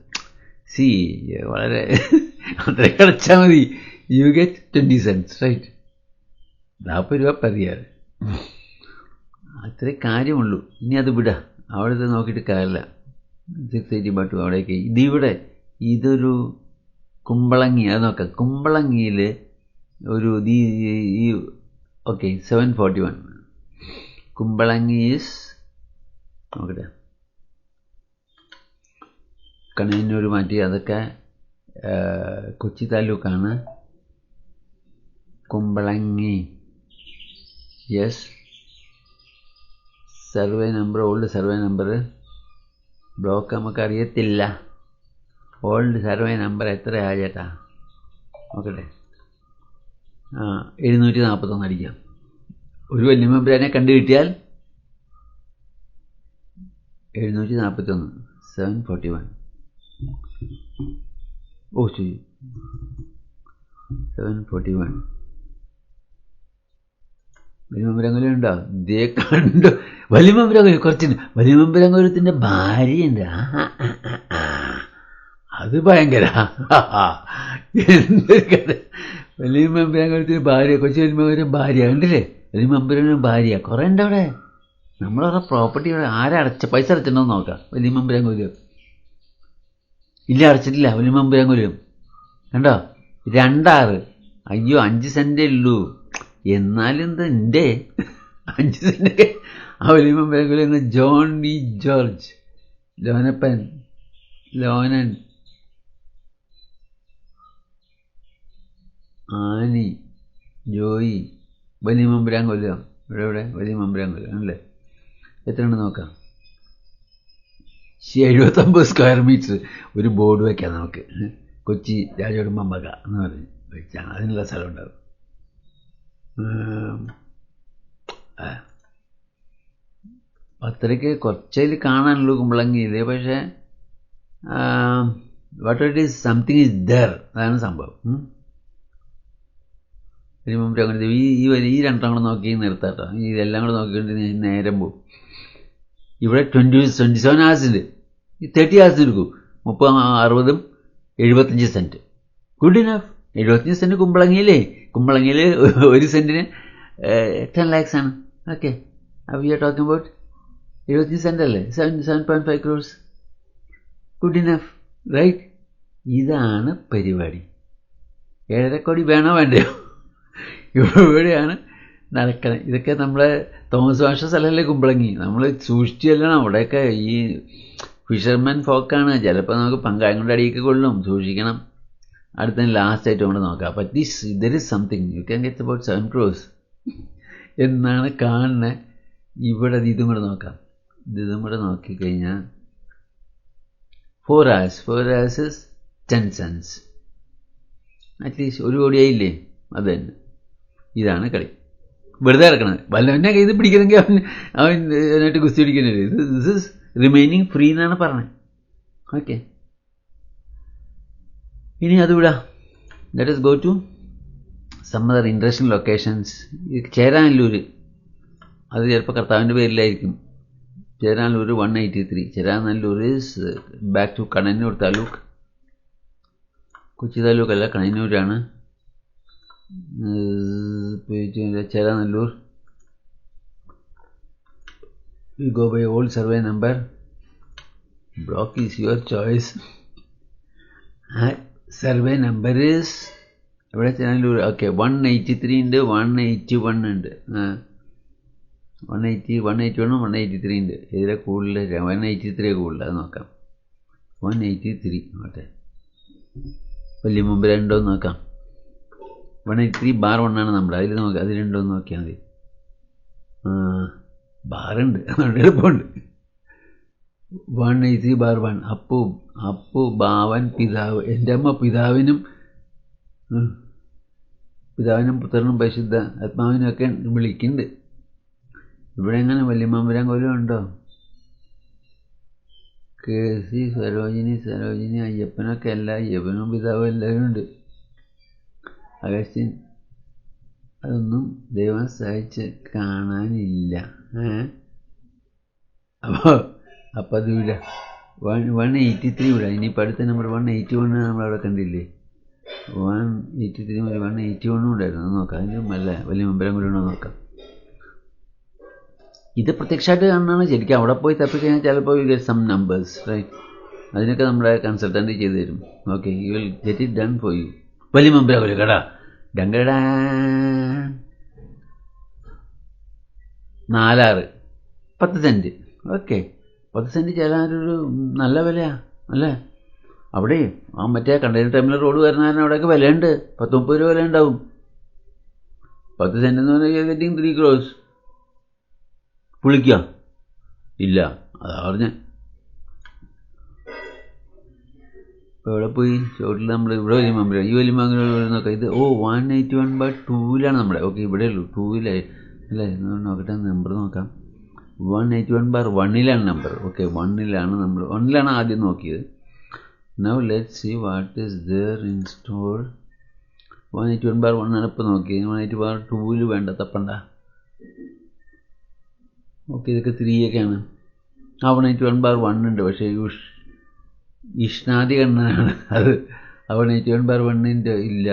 വളരെ അത്രയൊക്കെ അടച്ചാൽ മതി. You get 20 cents, right? 40 രൂപ പെർ ഇയർ. അത്രേ കാര്യമുള്ളൂ. ഇനി അത് വിടാം, അവിടുത്തെ നോക്കിയിട്ട് കാര്യമില്ല. 680 അവിടേക്ക്. ഇതൊരു കുമ്പളങ്ങി, അത് നോക്കാം. കുമ്പളങ്ങിയിൽ ഓക്കെ 741. കുമ്പളങ്ങി ഈസ്, നോക്കട്ടെ, കണ്ണൂർ മാറ്റി, അതൊക്കെ കൊച്ചി താലൂക്കാണ്. Kumbalangi, yes. Survey number, old survey number. Block നമുക്കറിയത്തില്ല. ഓൾഡ് സർവേ നമ്പർ എത്രയാ ചേട്ടാ? നോക്കട്ടെ. 741 അടിക്കാം. ഒരു വലിയ മെമ്പറിനെ കണ്ടു കിട്ടിയാൽ 741 741. ഓ ശരി, 741. വലിയ മമ്പുരാങ്കുലം ഉണ്ടോ? ഇതേ കണ്ടു. വലിയ മമ്പുരാങ്കുലം കുറച്ചുണ്ട്. വലിയ മമ്പുരാങ്കുലത്തിൻ്റെ ഭാര്യയുണ്ട്. അത് ഭയങ്കര എന്തൊരു കഥ. വലിയ മമ്പുരാങ്കുലത്തിന് ഭാര്യ, കൊച്ചു വലിയ മമ്പുരാൻ ഭാര്യ കണ്ടില്ലേ? വലിയ മമ്പുരാനും ഭാര്യ കുറേ ഉണ്ട് അവിടെ. നമ്മളവിടെ പ്രോപ്പർട്ടി ആരാ പൈസ അടച്ചിട്ടുണ്ടോ നോക്കാം. വലിയ മമ്പുരാങ്കുലം ഇല്ല, അടച്ചിട്ടില്ല. വലിയ മമ്പുരാങ്കുലം കണ്ടോ? 2/6. അയ്യോ, 5 സെൻറ്റേ ഉള്ളൂ. എന്നാലും എന്താ എൻ്റെ 5 സെൻറ്റൊക്കെ. ആ വലിയ Mampurankulam John D George, Lonan, Annie, Joy. വലിയ മമ്പുരാങ്കുലം ഇവിടെ വലിയ മമ്പുരാങ്കുലം അല്ലേ? എത്രയുണ്ട് നോക്കാം. 79 സ്ക്വയർ മീറ്റർ. ഒരു ബോർഡ് വയ്ക്കാം നമുക്ക്. കൊച്ചി രാജകുടുംബം വക എന്ന് പറഞ്ഞ് വെച്ചാൽ അതിനുള്ള സ്ഥലം ഉണ്ടാകും. അത്രയ്ക്ക് കുറച്ചതിൽ കാണാനുള്ളൂ കുമ്പളങ്ങിയിൽ. പക്ഷേ what it is, something is there, അതാണ് സംഭവം. ഇതിന് മുമ്പ് അങ്ങനെ ഈ 2 കൂടെ നോക്കി നിർത്താട്ടോ. ഇതെല്ലാം കൂടെ നോക്കിക്കൊണ്ട് നേരം പോകും. ഇവിടെ 27 hours ഉണ്ട്. 30 hours എടുക്കും. 30, 60, 75 സെൻറ്റ്. Good enough. 75 സെൻറ്റ് കുമ്പളങ്ങിയില്ലേ? കുമ്പളങ്ങിയിൽ 1 സെൻറ്റിന് 10 lakhs ആണ്. Okay, we are talking about 75 cent അല്ലേ? 7.5 crores. Good enough, right? ഇതാണ് പരിപാടി. 7.5 കോടി വേണോ വേണ്ടയോ? ഇവിടെയാണ് നടക്കണം. ഇതൊക്കെ നമ്മളെ തോമസ് മാഷ സ്ഥലമല്ലേ കുമ്പളങ്ങി. നമ്മൾ സൂക്ഷിച്ചു ചെല്ലണം. അവിടെയൊക്കെ ഈ ഫിഷർമാൻ ഫോക്കാണ്. ചിലപ്പോൾ നമുക്ക് പങ്കായം കൊണ്ട് അടിയൊക്കെ കൊള്ളും. സൂക്ഷിക്കണം. അടുത്ത ലാസ്റ്റ് ആയിട്ട് കൊണ്ട് നോക്കാം. അപ്പം there is something you can get about 7 crores എന്നാണ് കാണുന്നത്. ഇവിടെ ഇതും കൂടെ നോക്കാം. ഇതും കൂടെ നോക്കിക്കഴിഞ്ഞാൽ 4 hours is 10 cents. അറ്റ്ലീസ്റ്റ് 1 കോടിയായില്ലേ? അത് തന്നെ. ഇതാണ് കളി. വെറുതെ കിടക്കണത്. വല്ലവൻ്റെ കയ്യിൽ പിടിക്കണമെങ്കിൽ അവൻ അതിനായിട്ട് കുസ്തി പിടിക്കേണ്ടി വരും. ദിസ് ഇസ് റിമൈനിങ് ഫ്രീ എന്നാണ് പറഞ്ഞത്. ഓക്കെ, ഇനി അത് വിടാം. Let us go to some other interesting locations. Cheranallur, അത് ചിലപ്പോൾ കർത്താവിൻ്റെ പേരിലായിരിക്കും. Cheranallur 183. Cheranallur is back to Kanayannur taluk. Kochi താലൂക്കല്ല, കണ്ണന്നൂരാണ്. Cheranallur. You go by old survey number. Block is your choice. Survey number is ഇവിടെ ചേരാനല്ലൂർ. ഓക്കെ, 183 ഉണ്ട്, 181 ഉണ്ട്. 181 183 ഉണ്ട്. ഇതിലെ കൂടുതൽ 183 കൂടുതൽ. അത് നോക്കാം. 183 ഓട്ടെ. വലിയ മുമ്പ് രണ്ടോന്ന് നോക്കാം. 183/1 ആണ് നമ്മുടെ. അതിൽ നോക്കാം, അത് രണ്ടോന്ന് നോക്കിയാൽ മതി. ബാറുണ്ട്, അതുകൊണ്ട് എളുപ്പമുണ്ട്. 183/1. അപ്പു ഭാവൻ പിതാവ്. എൻ്റെ അമ്മ പിതാവിനും പുത്രനും പരിശുദ്ധ ആത്മാവിനും ഒക്കെ വിളിക്കുന്നുണ്ട്. ഇവിടെ എങ്ങനെ വല്യമാമ്പുരാൻ കൊല്ലം ഉണ്ടോ? KC സരോജിനി അയ്യപ്പനൊക്കെ അല്ല, അയ്യപ്പനും പിതാവും എല്ലാവരും ഉണ്ട്. അഗസ്റ്റിൻ അതൊന്നും ദൈവം സഹായിച്ച് കാണാനില്ല. അപ്പോൾ അത് വിട. 183 വിടാം. ഇനിയിപ്പോൾ അടുത്ത നമ്പർ 181 നമ്മളവിടെ കണ്ടില്ലേ? 183 മുതൽ 181 ഉണ്ടായിരുന്നു. നോക്കാം, അതിലും അല്ല വലിയ മുമ്പരം കൂടി ഉണ്ടോ നോക്കാം. ഇത് പ്രത്യക്ഷമായിട്ട് കാണുന്നതാണ്. ശരിക്കും അവിടെ പോയി തപ്പിക്കഴിഞ്ഞാൽ ചിലപ്പോൾ you get some numbers, right? അതിനൊക്കെ നമ്മുടെ കൺസൾട്ടൻ്റ് ചെയ്ത് തരും. Okay, you will get it done for you. വലിയ മുമ്പരാകുമല്ലോ കേടാ. ഡങ്കടാ 46 10 സെൻറ്റ്. ഓക്കെ, 10 സെൻറ്റ് ചിലൊരു നല്ല വിലയാണ് അല്ലേ? അവിടെ മറ്റേ കണ്ടെയ്നർ ടെർമിനൽ റോഡ് വരുന്നതിന് അവിടെയൊക്കെ വിലയുണ്ട്. 10-30 രൂപ വില ഉണ്ടാവും. 10 സെൻറ്റ് എന്ന് പറഞ്ഞാൽ ഗെറ്റിംഗ് 3 crores. പുളിക്കുക ഇല്ല, അതാ പറഞ്ഞ. ഇപ്പോൾ എവിടെ പോയി? ഷോട്ടിൽ നമ്മൾ ഇവിടെ വലിയ മമ്പരം, ഈ വലിയ മമ്പരം നോക്കാം. ഇത് 181/2 നമ്മുടെ. ഓക്കെ, ഇവിടെ ഉള്ളൂ 2 അല്ലേ? നോക്കട്ടെ, നമ്പർ നോക്കാം. 181/1 നമ്പർ. ഓക്കെ, 1 ആദ്യം നോക്കിയത്. Now let see what is there in store. 181/1 ഇപ്പോൾ നോക്കിയത്. 181/2 വേണ്ട, തപ്പണ്ട. ഓക്കെ, ഇതൊക്കെ 3 ഒക്കെയാണ്. 181/1 ഉണ്ട്, പക്ഷേ ഇഷ്ണാദി കണ്ണനാണ് അത്. 181/1 ഇല്ല.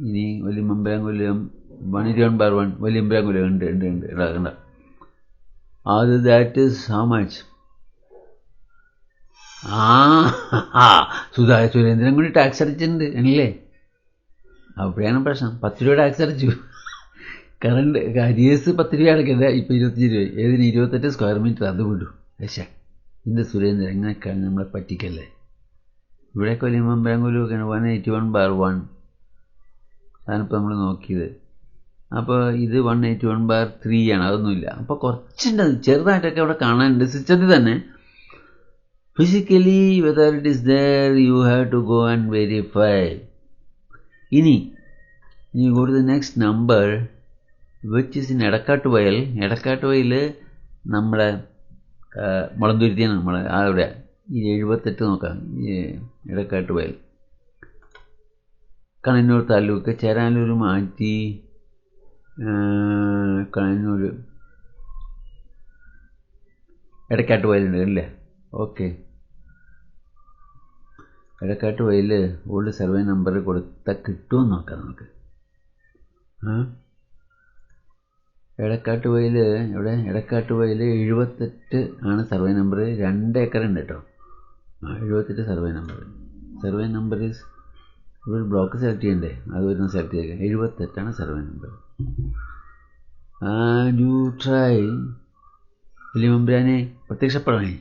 ഇനി വലിയ മമ്പരാങ്കുലം 181/1 വലിയ മമ്പരാങ്കുലം ഉണ്ട് കണ്ട. അത് that is how much? Surendran കൂടി ടാക്സ് അടിച്ചിട്ടുണ്ട് അല്ലേ? അവിടെയാണ് പ്രശ്നം. 10 രൂപ ടാക്സ് അടിച്ചു. കറണ്ട് അരിയസ് 10 രൂപ അടയ്ക്കണ്ട, ഇപ്പോൾ 25 രൂപ. ഏതിന്? 28 സ്ക്വയർ മീറ്റർ. അത് വിടും. പക്ഷേ ഇതിൻ്റെ സുരേന്ദ്രൻ എങ്ങനെയൊക്കെയാണ് നമ്മളെ പറ്റിക്കല്ലേ? ഇവിടെയൊക്കെ വലിയ മമ്പരാങ്കുലൊക്കെയാണ്. 181/1 അതാണിപ്പോൾ നമ്മൾ നോക്കിയത്. അപ്പോൾ ഇത് 181/3 ആണ്. അതൊന്നുമില്ല. അപ്പോൾ കുറച്ചുണ്ട്, ചെറുതായിട്ടൊക്കെ അവിടെ കാണാനുണ്ട് സിസ്റ്റത്തിൽ തന്നെ. Physically whether it is there, you have to go and verify. ഇനി go to the next number which is in Edakkattuvayal. Edakkattuvayal നമ്മുടെ മുളന്തുരുത്തിയാണ്. നമ്മളെ അവിടെ ഈ 78 നോക്കാം. ഈ എടക്കാട്ടുവയൽ കണ്ണന്നൂർ താലൂക്ക്. ചേരാനൂർ മാറ്റി കണ്ണന്നൂർ എടക്കാട്ടുവയലുണ്ട് അല്ലേ? Okay, Edakkattuvayal old survey number കൊടുത്താൽ കിട്ടുമെന്ന് നോക്കാം നമുക്ക്. എടക്കാട്ടുവയൽ എവിടെ? എടക്കാട്ടുവയൽ 78 ആണ് സർവേ നമ്പർ. 2 ഏക്കർ ഉണ്ട് കേട്ടോ. 78 സർവേ നമ്പർ ഈസ് ഒരു ബ്ലോക്ക് സെലക്ട് ചെയ്യണ്ടേ? അത് വരുന്ന സെലക്ട് ചെയ്യുക. 78 survey number. And you try. വലിയ മമ്പുരാനെ പ്രത്യക്ഷപ്പെടണേ.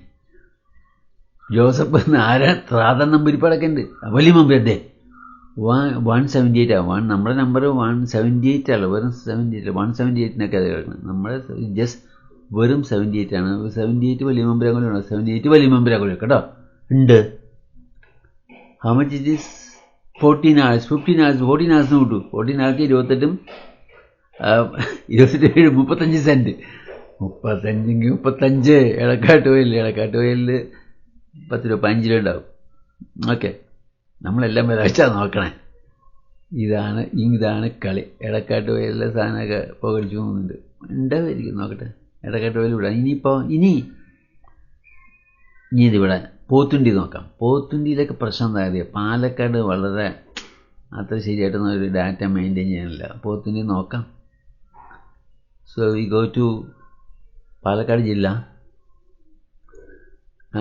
ജോസഫ് ആരാ? ത്രാതൻ നമ്പൂരിപ്പാടൊക്കെ ഉണ്ട്. വലിയ മമ്പുരാൻ്റെ 178 നമ്മുടെ നമ്പർ 178 അല്ല, വെറും 78. 178 അത് കിടക്കുന്നത്. നമ്മുടെ ജസ്റ്റ് വെറും 78 ആണ്. 78 വലിയ മമ്പുരാങ്കുലം. 78 വലിയ മമ്പുരാങ്കുലം കേട്ടോ ഉണ്ട്. How much it is? 14 hours 15 hours 14 hours കിട്ടു. 14 hours 28 35 സെൻറ്റ്. 35 എടക്കാട്ടുവയലിൽ 10 രൂപ 15 രൂപ ഉണ്ടാവും. ഓക്കെ, നമ്മളെല്ലാം ഒരാഴ്ച നോക്കണേ. ഇതാണ് കളി. എടക്കാട്ടുവയലിലെ സാധനമൊക്കെ പുകടിച്ചു പോകുന്നുണ്ട്. ഉണ്ടാവുമായിരിക്കും, നോക്കട്ടെ. എടക്കാട്ടുവയൽ വിടാം. ഇനി ഇതിവിടെ പോത്തുണ്ടി നോക്കാം. പോത്തുണ്ടിയിലൊക്കെ പ്രശ്നം എന്താ അറിയാം? പാലക്കാട് വളരെ അത്ര ശരിയായിട്ടൊന്നും ഒരു ഡാറ്റ മെയിൻറ്റെയിൻ ചെയ്യാനില്ല. പോത്തുണ്ടി നോക്കാം. So we go to Palakkad ജില്ല.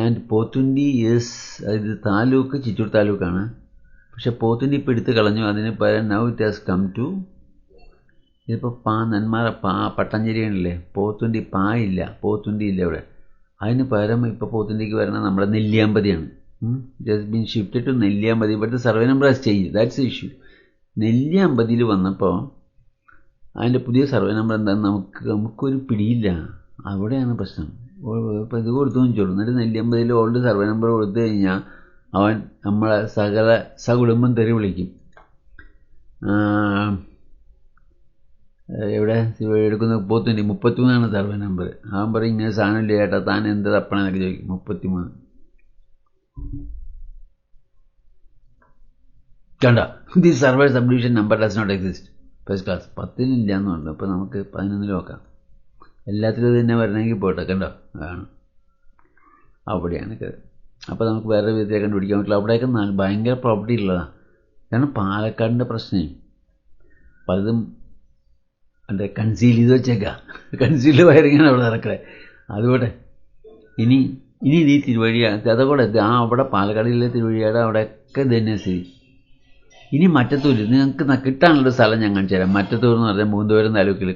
ആൻഡ് പോത്തുണ്ടി ഇത് താലൂക്ക് ചിറ്റൂർ താലൂക്കാണ്. പക്ഷെ പോത്തുണ്ടി ഇപ്പോൾ എടുത്ത് കളഞ്ഞു. അതിന് പകരം now it has come to ഇതിപ്പോൾ നെന്മാറ പട്ടഞ്ചേരി ആണല്ലേ. പോത്തുണ്ടി ഇല്ല. പോത്തുണ്ടി ഇല്ല ഇവിടെ. അതിന് പകരം ഇപ്പോൾ പോത്തുണ്ടിക്ക് വരണം നമ്മുടെ നെല്ലിയാമ്പതിയാണ്. Just been shifted to Nelliyampathy. But survey number has change. That's the issue. നെല്ലിയാമ്പതിയിൽ വന്നപ്പോൾ അതിൻ്റെ പുതിയ സർവേ നമ്പർ എന്താണെന്ന് നമുക്കൊരു പിടിയില്ല. അവിടെയാണ് പ്രശ്നം. ഇപ്പോൾ ഇത് കൊടുത്തു വെച്ചോളൂ. എന്നിട്ട് നെല്ലിയാമ്പതിയിൽ ഓൾഡ് സർവേ നമ്പർ കൊടുത്തു കഴിഞ്ഞാൽ അവൻ നമ്മളെ സകുടുംബം തെറി വിളിക്കും. എവിടെ എടുക്കുന്ന 33 സർവേ നമ്പർ. അവൻ പറയും ഇങ്ങനെ സാധനം ഇല്ല ചേട്ടാ, താൻ എന്ത് തപ്പണെന്നൊക്കെ ചോദിക്കും. 33 കണ്ട. The survey subdivision number does not exist. First class 10 എന്ന് പറഞ്ഞു. അപ്പോൾ നമുക്ക് 11 നോക്കാം. എല്ലാത്തിലും ഇത് തന്നെ വരണമെങ്കിൽ പോട്ടെ. കണ്ടോ, ആണ് അവിടെയാണ്. അപ്പോൾ നമുക്ക് വേറെ വിധത്തെ കണ്ടുപിടിക്കാൻ പറ്റില്ല. അവിടെയൊക്കെ ഭയങ്കര പ്രോപ്പർട്ടി ഉള്ളതാണ്. കാരണം പാലക്കാടിൻ്റെ പ്രശ്നം പലതും അതിൻ്റെ കൺസീൽ ചെയ്ത് വെച്ചേക്കാം. കൺസീൽഡ് വയറിങ്ങാണ് അവിടെ നടക്കണേ. അതുകൊണ്ട് ഇനി ഈ തിരുവഴിയാണ് അതുകൂടെ അവിടെ പാലക്കാടിലെ തിരുവഴിയുടെ അവിടെയൊക്കെ ഇത് തന്നെ സ്ഥിതി. ഇനി മറ്റത്തൂർ നിങ്ങൾക്ക് കിട്ടാനുള്ളൊരു സ്ഥലം ഞാൻ കാണിച്ചു തരാം. മറ്റത്തൂർ എന്ന് പറഞ്ഞാൽ മൂന്നുപേരും താലൂക്കിൽ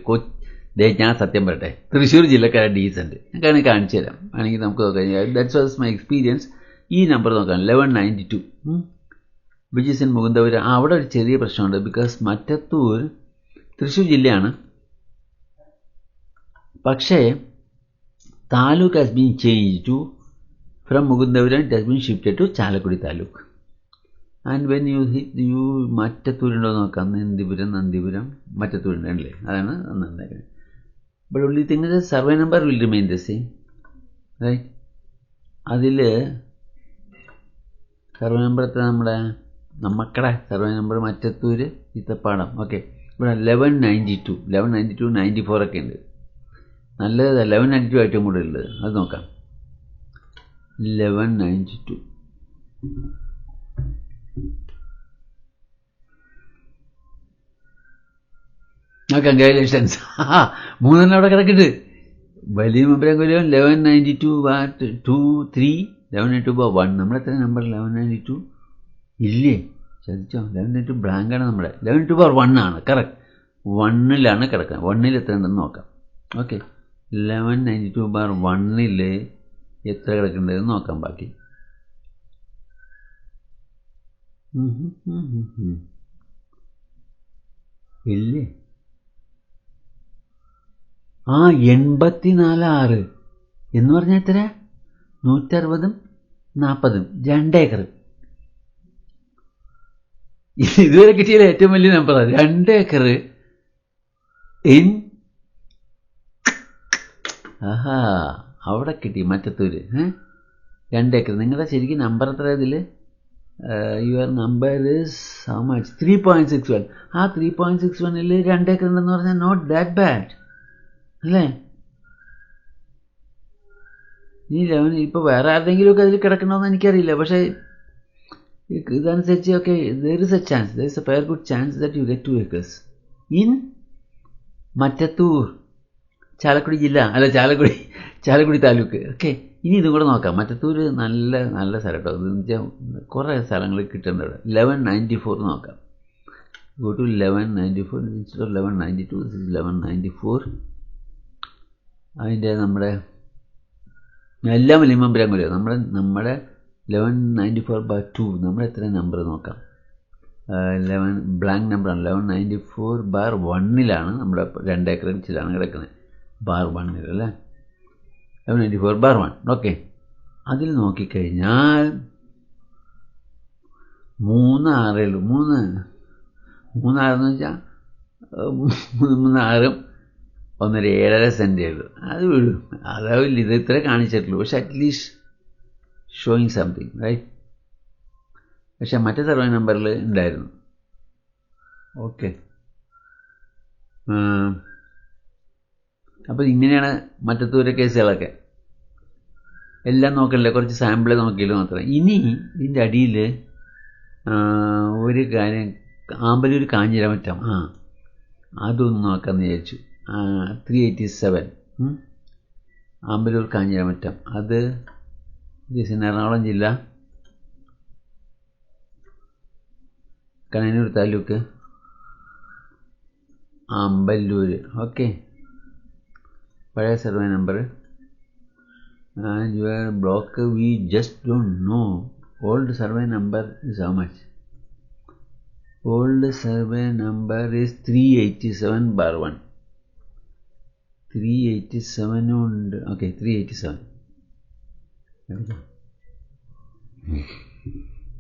ഞാൻ സത്യം പറയട്ടെ, തൃശ്ശൂർ ജില്ലക്കാരെ ഡീസൻറ്റ് ഞാൻ കാണിച്ചു തരാം. ആണെങ്കിൽ നമുക്ക് നോക്കാം. That's was my experience. ഈ നമ്പർ നോക്കാം, 1192 വിച്ച് ഇസ് ഇൻ മുകുന്ദപുരം. അവിടെ ഒരു ചെറിയ പ്രശ്നമുണ്ട്. ബിക്കോസ് മറ്റത്തൂർ തൃശ്ശൂർ ജില്ലയാണ്, പക്ഷേ taluk has been change to from Mukundapuram. It has been shifted to Chalakudy taluk. And when you മറ്റത്തൂരുണ്ടോ നോക്കാം. നന്ദിപുരം മറ്റത്തൂരുണ്ട് അല്ലേ, അതാണ് നന്നായിരിക്കുന്നത്. But only thing is survey number will remain the same, right. അതിൽ സർവേ നമ്പർ എത്ര നമ്മക്കടെ survey number Mattathur Ithappadam. Okay, ഇവിടെ 1192 94 ഒക്കെ ഉണ്ട്. നല്ലത് 1192 ഏറ്റവും കൂടുതൽ ഉള്ളത്. അത് നോക്കാം. 1192 കൺഗ്രാജുലേഷൻസ്. 3 അവിടെ കിടക്കിട്ട്. വലിയ മെമ്പരംകൊല്ലം 1192/2 1192/1. നമ്മളെത്ര നമ്പർ 1192 ഇല്ലേ? ശ്രദ്ധിച്ചോ, 1192 ബ്ലാങ്കാണ് നമ്മുടെ. 1192/1 ആണ് കറക്റ്റ്. 1ലാണ് കിടക്കുന്നത്. 1ൽ എത്ര ഉണ്ടെന്ന് നോക്കാം. ഓക്കെ, 1192/1 എത്ര കിടക്കേണ്ടതെന്ന് നോക്കാം. ബാക്കി ഇല്ലേ? 84/6 എന്ന് പറഞ്ഞാൽ എത്ര? 160 40 2 ഏക്കർ. ഇതുവരെ കിട്ടിയ ഏറ്റവും വലിയ നമ്പറാണ് 2 ഏക്കർ. അവിടെ കിട്ടി മറ്റത്തൂര് 2 ഏക്കർ. നിങ്ങളുടെ ശരിക്കും നമ്പർ എത്ര ഇതിൽ? Your number is how much? 3.61. ആ 3.61ൽ 2 ഏക്കർ ഉണ്ടെന്ന് പറഞ്ഞാൽ നോട്ട് ദാറ്റ് ബാഡ് അല്ലേ? ഈ 11 ഇപ്പോൾ വേറെ ആരുടെങ്കിലുമൊക്കെ അതിൽ കിടക്കണമെന്ന് എനിക്കറിയില്ല. പക്ഷേ ഇതനുസരിച്ച് okay, there is a fair good chance that you get 2 acres in Mattathur, Chalakudy ജില്ല. അല്ല, ചാലക്കുടി താലൂക്ക്. ഓക്കെ, ഇനി ഇതും കൂടെ നോക്കാം. മറ്റത്തൂർ നല്ല സ്ഥലം കേട്ടോ. ഇത് കുറേ സ്ഥലങ്ങൾ കിട്ടുന്നുണ്ട് അവിടെ. 1194 നോക്കാം. Go to 1194 instead of 1192. This is 1194. അതിൻ്റെ നമ്മുടെ എല്ലാം വലിയ മെമ്പരാങ്കുലോ. നമ്മുടെ 1194/2 നമ്മൾ എത്ര നമ്പർ നോക്കാം. 11 ബ്ലാങ്ക് നമ്പറാണ്. 1194/1 നമ്മുടെ 2 ഏക്കർ ചിലാണ് കിടക്കുന്നത്. /1 അല്ലേ, 1194/1. ഓക്കെ, അതിൽ നോക്കിക്കഴിഞ്ഞാൽ 3/6 ഉള്ളൂ. 3/6 വെച്ചാൽ 3/6 1.5 സെൻറ്റേ ഉള്ളൂ. അത് വീഴും. അതാവില്ല, ഇത് ഇത്ര കാണിച്ചിട്ടുള്ളൂ. പക്ഷെ അറ്റ്ലീസ്റ്റ് ഷോയിങ് സംതിങ്, റൈറ്റ്. പക്ഷെ മറ്റേ സർവേ നമ്പറിൽ ഉണ്ടായിരുന്നു. ഓക്കെ, അപ്പോൾ ഇങ്ങനെയാണ് മറ്റത്തൂരെ കേസുകളൊക്കെ. എല്ലാം നോക്കണില്ല, കുറച്ച് സാമ്പിളെ നോക്കിയല്ലോ മാത്രം. ഇനി ഇതിൻ്റെ അടിയിൽ ഒരു കാര്യം, ആമ്പലൂർ കാഞ്ഞിരമറ്റം. അതൊന്ന് നോക്കാമെന്ന് വിചാരിച്ചു. 387 ആമ്പലൂർ കാഞ്ഞിരമറ്റം. അത് എറണാകുളം ജില്ല, കണ്ണൂർ താലൂക്ക്, ആമ്പല്ലൂർ. ഓക്കെ, പഴയ survey number. And your block we just don't know. old survey number is how much? Old survey number is 387/1. 387 ഉണ്ട്. ഓക്കെ, 387.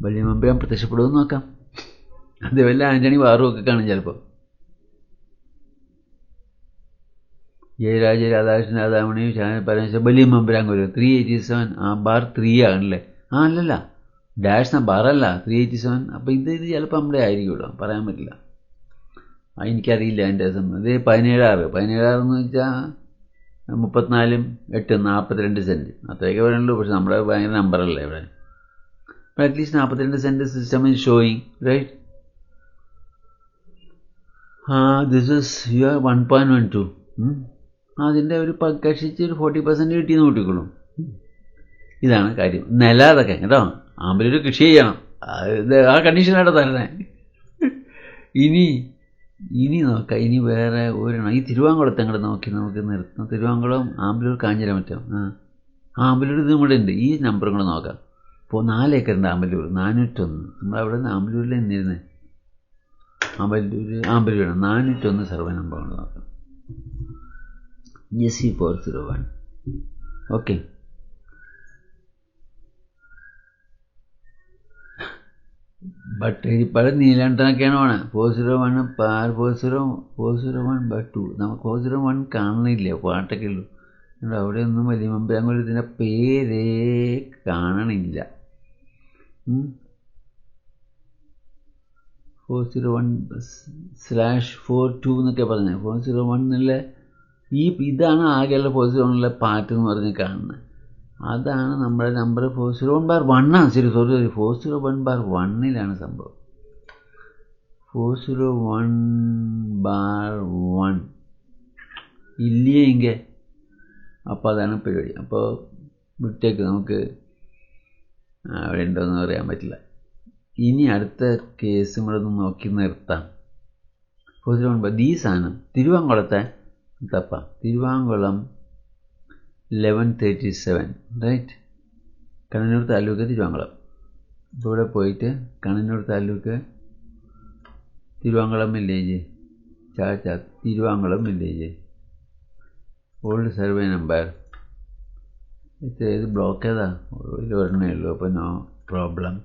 വലിയ മമ്പുരാൻ പ്രത്യക്ഷപ്പെടുമെന്ന് നോക്കാം. അത് വല്ല ആന്റണി വാറും ഒക്കെ കാണും ചിലപ്പോൾ. ജയരാജ രാധാകൃഷ്ണൻ രാധാമണി പരമേശ്വരൻ വലിയ മമ്പുരാൻ കൊല്ലും. 387 ആ ബാർ 3 ആണല്ലേ? അല്ലല്ല, ഡാഷ് ബാറല്ല, 387. അപ്പം ഇത് ചിലപ്പോൾ നമ്മുടെ ആയിരിക്കുമല്ലോ, പറയാൻ പറ്റില്ല. എനിക്കറിയില്ല അതിൻ്റെ സംബന്ധം. ഇത് 17/6 എന്ന് വെച്ചാൽ 34 42 സെൻറ്റ് അത്രയൊക്കെ വേണമല്ലോ. പക്ഷെ നമ്മുടെ ഭയങ്കര നമ്പറല്ലേ ഇവിടെ. At least 42 cent system is showing, right? This is your 1.12. അതിൻ്റെ ഒരു കക്ഷിച്ച് ഒരു 40% കിട്ടിയെന്ന് കൂട്ടിക്കൊള്ളും. ഇതാണ് കാര്യം. നില അതൊക്കെ കേട്ടോ, ആമ്പലൊരു കൃഷി ചെയ്യണം. ആ കണ്ടീഷനായിട്ട് തരണേ. ഇനി നോക്കാം. ഇനി വേറെ ഒരെണ്ണം ഈ തിരുവാങ്കുളത്തെ അങ്ങോട്ട് നോക്കി നമുക്ക് നിർത്താം. തിരുവാങ്കുളം, ആമ്പലൂർ, കാഞ്ഞിരമറ്റം. ആമ്പലൂർ ഇത് കൂടെ ഉണ്ട്. ഈ നമ്പറും കൂടെ നോക്കാം. ഇപ്പോൾ 4 ഏക്കറുണ്ട് ആമ്പലൂർ, 401. നമ്മളവിടെ നിന്ന് ആമ്പലൂരിൽ നിന്നിരുന്നേ. ആമ്പലൂരാണ് 401 സർവേ നമ്പർ കൊണ്ട് നോക്കാം. SC401. ഓക്കെ, ബട്ടേരിപ്പാട് നീലാണ്ടനൊക്കെയാണ് വേണം. 401 401/2. നമുക്ക് 401 കാണണില്ല, പാട്ടൊക്കെ ഉള്ളൂ. അവിടെ ഒന്നും വലിയ മമ്പുരാങ്കുളം ഇതിൻ്റെ പേരേ കാണണില്ല. 401/42 എന്നൊക്കെ പറഞ്ഞത്. 401 എന്നുള്ള ഇതാണ് ആകെയുള്ള 401 പാർട്ട് എന്ന് പറഞ്ഞ് കാണുന്നത്. അതാണ് നമ്മുടെ നമ്പർ. 401/1 ശരി, സോറി 401/1 സംഭവം. 401/1 ഇല്ലേ എങ്കിൽ അപ്പോൾ അതാണ് പരിപാടി. അപ്പോൾ വിട്ടേക്ക്, നമുക്ക് അവിടെ ഉണ്ടോയെന്ന് പറയാൻ പറ്റില്ല. ഇനി അടുത്ത കേസും കൂടെ ഒന്ന് നോക്കി നിർത്താം. 401 ഈ സാധനം തിരുവാങ്കുളത്തെ തപ്പാം. തിരുവാങ്കുളം 1137, റൈറ്റ്? കണ്ണന്നൂർ താലൂക്ക് തിരുവാങ്കുളം. ഇപ്പോൾ ഇവിടെ പോയിട്ട് Kannannur taluk Thiruvankulam village, Thiruvankulam village, old survey number. ഏത് ബ്ലോക്ക് ഏതാ? ഒരെണ്ണേ ഉള്ളൂ, അപ്പോൾ no problem.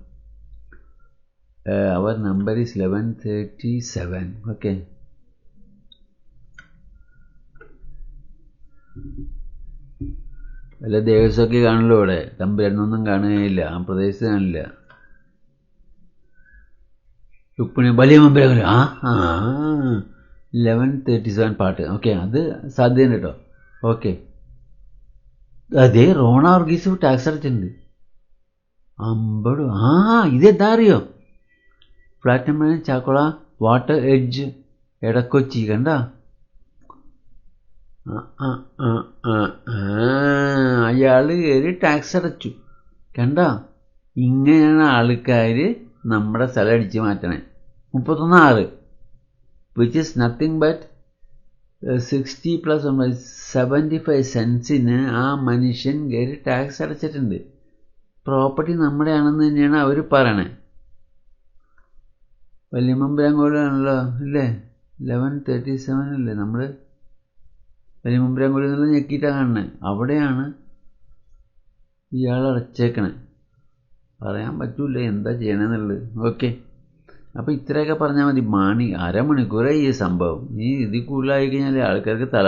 Our number is 1137. Okay, വല്ല ദേവസ്വമൊക്കെ കാണുള്ളൂ. ഇവിടെ തമ്പുരാനൊന്നും കാണുകയില്ല, ആ പ്രദേശത്ത് കാണില്ല. രുക്മിണി വലിയ മമ്പുരാൻ 1137 പാട്ട്. ഓക്കെ, അത് സാധ്യതയുണ്ട് കേട്ടോ. ഓക്കെ, അതേ റോണ വർഗീസ് ടാക്സ് അടച്ചിട്ടുണ്ട്. 50. ഇതെന്താ അറിയോ? Platinum Chakkola water edge Edakochi. കണ്ട, അയാൾ കയറി ടാക്സ് അടച്ചു. കണ്ട, ഇങ്ങനെയാണ് ആൾക്കാർ നമ്മുടെ സ്ഥലം അടിച്ച് മാറ്റണേ. 31/6 വിച്ച് ഇസ് നത്തിങ് ബട്ട് 60 + 75 സെൻസിന് ആ മനുഷ്യൻ കയറി ടാക്സ് അടച്ചിട്ടുണ്ട്. പ്രോപ്പർട്ടി നമ്മുടെയാണെന്ന് തന്നെയാണ് അവർ പറയണേ. വലിയ മമ്പുരാങ്കോടാണല്ലോ ഇല്ലേ? 1137 അല്ലേ? നമ്മൾ വലിയ മമ്പുരാങ്കോടി എന്നുള്ള ഞെക്കിയിട്ടാണ് കാണണേ. അവിടെയാണ് ഇയാൾ അടച്ചേക്കണേ. പറയാൻ പറ്റൂല എന്താ ചെയ്യണമെന്നുള്ളത്. ഓക്കെ, അപ്പോൾ ഇത്രയൊക്കെ പറഞ്ഞാൽ മതി. അരമണിക്കൂറായി ഈ സംഭവം. ഇതിൽ കൂടുതലായി കഴിഞ്ഞാൽ ആൾക്കാർക്ക് തല